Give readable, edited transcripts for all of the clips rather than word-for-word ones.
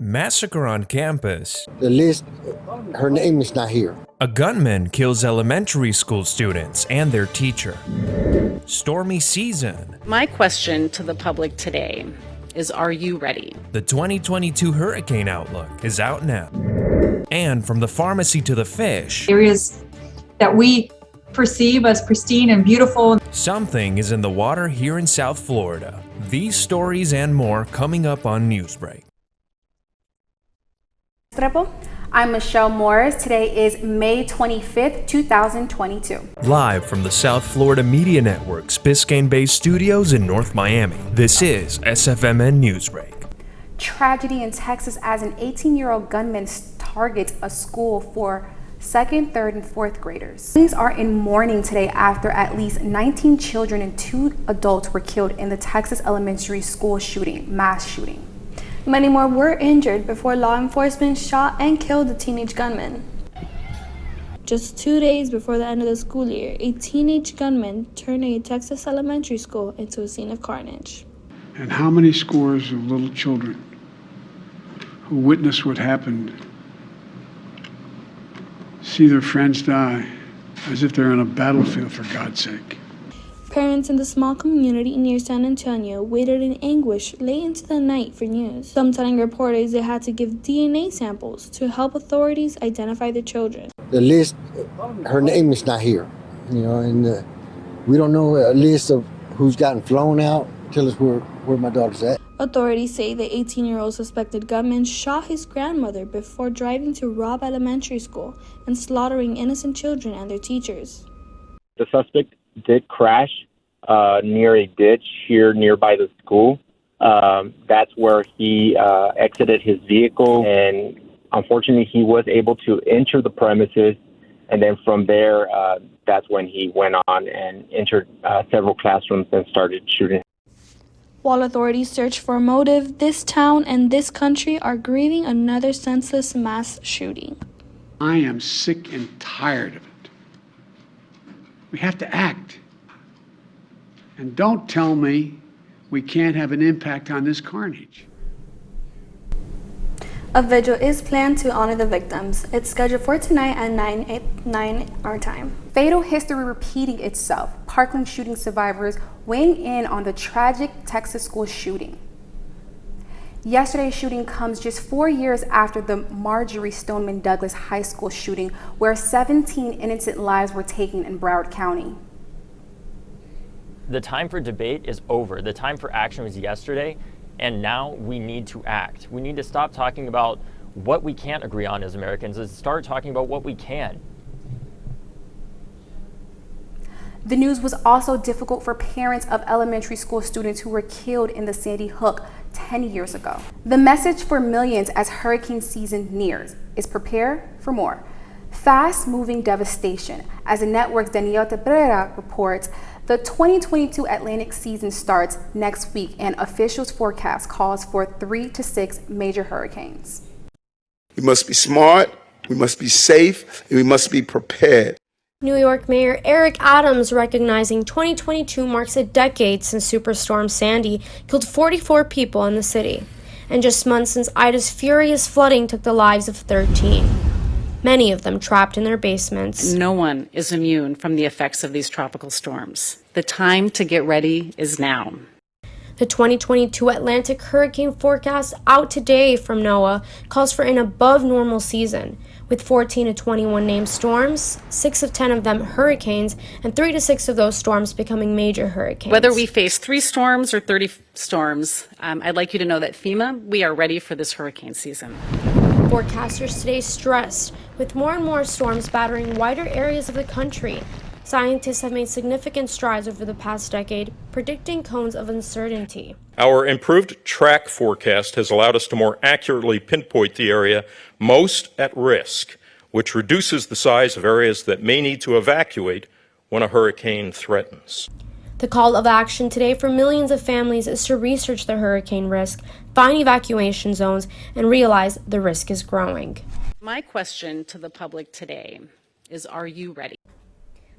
Massacre on campus. The list, her name is not here. A gunman kills elementary school students and their teacher. Stormy season. My question to the public today is, are you ready? The 2022 hurricane outlook is out now. And from the pharmacy to the fish, areas that we perceive as pristine and beautiful. Something is in the water here in South Florida. These stories and more coming up on Newsbreak. I'm Michelle Morris. Today is May 25th, 2022. Live from the South Florida Media Network's Biscayne-based studios in North Miami, this is SFMN Newsbreak. Tragedy in Texas as an 18-year-old gunman targets a school for second, third, and fourth graders. Police are in mourning today after at least 19 children and 2 adults were killed in the Texas elementary school mass shooting. Many more were injured before law enforcement shot and killed the teenage gunman. Just 2 days before the end of the school year, a teenage gunman turned a Texas elementary school into a scene of carnage. And how many scores of little children who witnessed what happened see their friends die as if they're on a battlefield, for God's sake. Parents in the small community near San Antonio waited in anguish late into the night for news, some telling reporters they had to give DNA samples to help authorities identify the children. The list, her name is not here, and we don't know a list of who's gotten flown out. Tell us where my daughter's at. Authorities say the 18-year-old suspected gunman shot his grandmother before driving to Robb Elementary School and slaughtering innocent children and their teachers. The suspect did crash near a ditch here nearby the school. That's where he exited his vehicle, and unfortunately he was able to enter the premises, and then from there that's when he went on and entered several classrooms and started shooting. While authorities search for a motive, this town and this country are grieving another senseless mass shooting. I am sick and tired of it. We have to act. And don't tell me we can't have an impact on this carnage. A vigil is planned to honor the victims. It's scheduled for tonight at 9 our time. Fatal history repeating itself. Parkland shooting survivors weighing in on the tragic Texas school shooting. Yesterday's shooting comes just 4 years after the Marjorie Stoneman Douglas High School shooting, where 17 innocent lives were taken in Broward County. The time for debate is over. The time for action was yesterday, and now we need to act. We need to stop talking about what we can't agree on as Americans and start talking about what we can. The news was also difficult for parents of elementary school students who were killed in the Sandy Hook 10 years ago. The message for millions as hurricane season nears is prepare for more. Fast-moving devastation. As the network's Daniel Tebrera reports, the 2022 Atlantic season starts next week, and officials' forecast calls for 3 to 6 major hurricanes. We must be smart, we must be safe, and we must be prepared. New York Mayor Eric Adams recognizing 2022 marks a decade since Superstorm Sandy killed 44 people in the city, and just months since Ida's furious flooding took the lives of 13. Many of them trapped in their basements. No one is immune from the effects of these tropical storms. The time to get ready is now. The 2022 Atlantic hurricane forecast out today from NOAA calls for an above normal season, with 14 to 21 named storms, 6 of 10 of them hurricanes, and 3 to 6 of those storms becoming major hurricanes. Whether we face 3 storms or 30 storms, I'd like you to know that FEMA, we are ready for this hurricane season. Forecasters today stressed, with more and more storms battering wider areas of the country, scientists have made significant strides over the past decade, predicting cones of uncertainty. Our improved track forecast has allowed us to more accurately pinpoint the area most at risk, which reduces the size of areas that may need to evacuate when a hurricane threatens. The call of action today for millions of families is to research the hurricane risk, find evacuation zones, and realize the risk is growing. My question to the public today is, are you ready?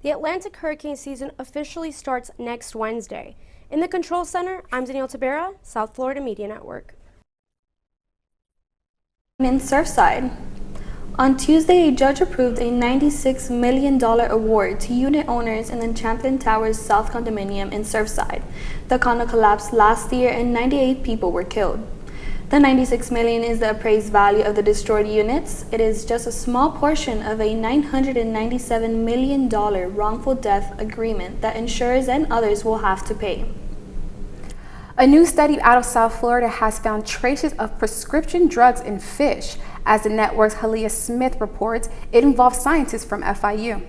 The Atlantic hurricane season officially starts next Wednesday. In the Control Center, I'm Danielle Tabera, South Florida Media Network. In Surfside. On Tuesday, a judge approved a $96 million award to unit owners in the Champlain Towers South condominium in Surfside. The condo collapsed last year and 98 people were killed. The $96 million is the appraised value of the destroyed units. It is just a small portion of a $997 million wrongful death agreement that insurers and others will have to pay. A new study out of South Florida has found traces of prescription drugs in fish. As the network's Halia Smith reports, it involves scientists from FIU.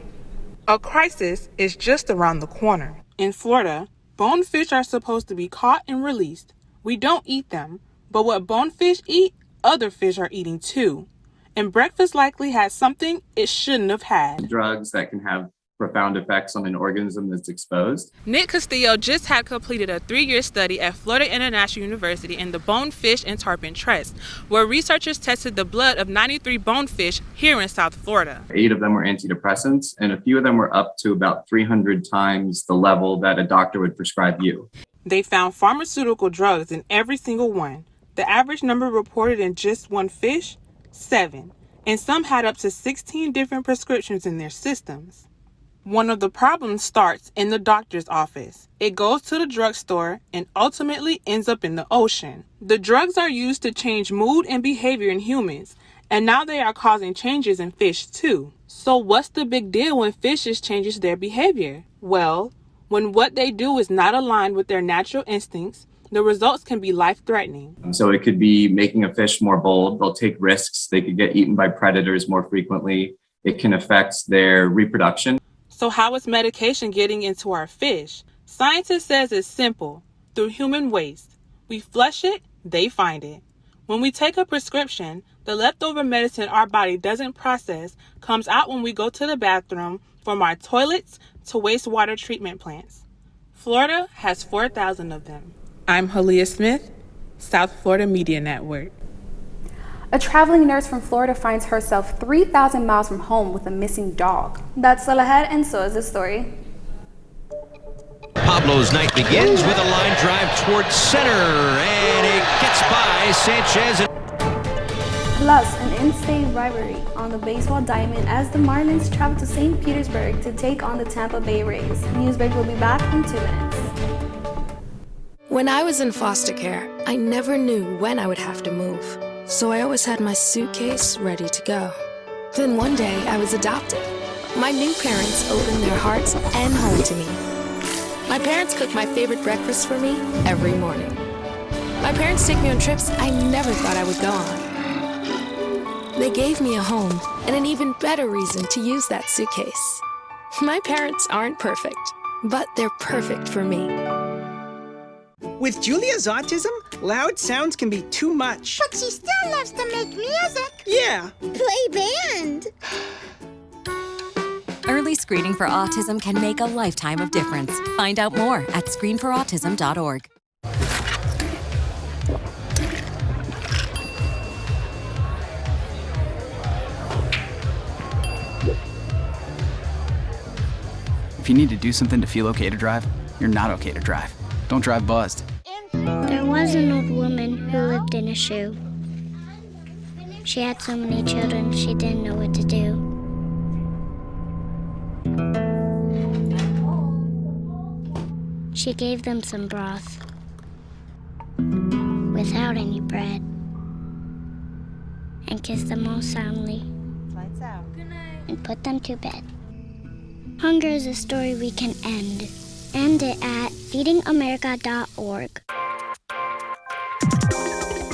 A crisis is just around the corner. In Florida, bonefish are supposed to be caught and released. We don't eat them, but what bonefish eat, other fish are eating too. And breakfast likely has something it shouldn't have had. Drugs that can have profound effects on an organism that's exposed. Nick Castillo just had completed a 3-year study at Florida International University in the bonefish and tarpon trust, where researchers tested the blood of 93 bonefish here in South Florida. 8 of them were antidepressants, and a few of them were up to about 300 times the level that a doctor would prescribe you. They found pharmaceutical drugs in every single one. The average number reported in just one fish, 7, and some had up to 16 different prescriptions in their systems. One of the problems starts in the doctor's office. It goes to the drugstore and ultimately ends up in the ocean. The drugs are used to change mood and behavior in humans, and now they are causing changes in fish too. So what's the big deal when fishes changes their behavior? Well, when what they do is not aligned with their natural instincts, the results can be life-threatening. So it could be making a fish more bold. They'll take risks. They could get eaten by predators more frequently. It can affect their reproduction. So how is medication getting into our fish? Scientists says it's simple, through human waste. We flush it, they find it. When we take a prescription, the leftover medicine our body doesn't process comes out when we go to the bathroom, from our toilets to wastewater treatment plants. Florida has 4,000 of them. I'm Halia Smith, South Florida Media Network. A traveling nurse from Florida finds herself 3,000 miles from home with a missing dog. That's all ahead, and so is the story. Pablo's night begins with a line drive towards center, and it gets by Sanchez. Plus, an in-state rivalry on the baseball diamond as the Marlins travel to St. Petersburg to take on the Tampa Bay Rays. Newsbreak will be back in 2 minutes. When I was in foster care, I never knew when I would have to move. So I always had my suitcase ready to go. Then one day I was adopted. My new parents opened their hearts and home to me. My parents cook my favorite breakfast for me every morning. My parents take me on trips I never thought I would go on. They gave me a home and an even better reason to use that suitcase. My parents aren't perfect, but they're perfect for me. With Julia's autism, loud sounds can be too much. But she still loves to make music. Yeah. Play band. Early screening for autism can make a lifetime of difference. Find out more at screenforautism.org. If you need to do something to feel okay to drive, you're not okay to drive. Don't drive buzzed. There was an old woman who lived in a shoe. She had so many children, she didn't know what to do. She gave them some broth without any bread and kissed them all soundly. Lights out. Good night. And put them to bed. Hunger is a story we can end. End it at feedingamerica.org.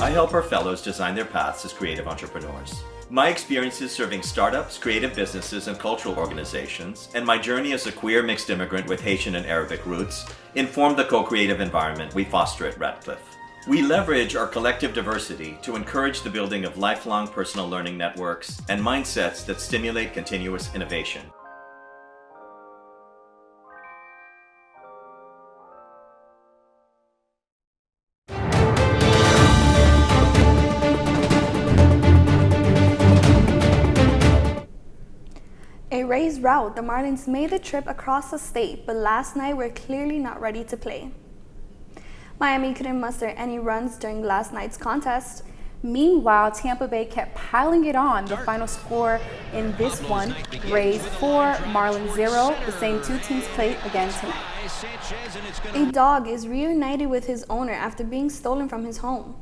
I help our fellows design their paths as creative entrepreneurs. My experiences serving startups, creative businesses, and cultural organizations, and my journey as a queer mixed immigrant with Haitian and Arabic roots, inform the co-creative environment we foster at Radcliffe. We leverage our collective diversity to encourage the building of lifelong personal learning networks and mindsets that stimulate continuous innovation. A Rays rout, the Marlins made the trip across the state, but last night were clearly not ready to play. Miami couldn't muster any runs during last night's contest. Meanwhile, Tampa Bay kept piling it on. The final score in this one, Rays 4, Marlins 0. The same two teams played again tonight. A dog is reunited with his owner after being stolen from his home.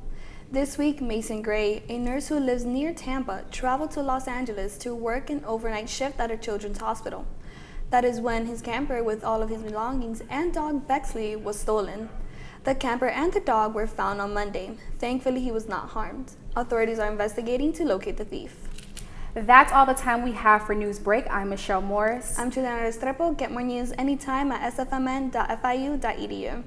This week, Mason Gray, a nurse who lives near Tampa, traveled to Los Angeles to work an overnight shift at a children's hospital. That is when his camper with all of his belongings and dog Bexley was stolen. The camper and the dog were found on Monday. Thankfully, he was not harmed. Authorities are investigating to locate the thief. That's all the time we have for Newsbreak. I'm Michelle Morris. I'm Juliana Restrepo. Get more news anytime at sfmn.fiu.edu.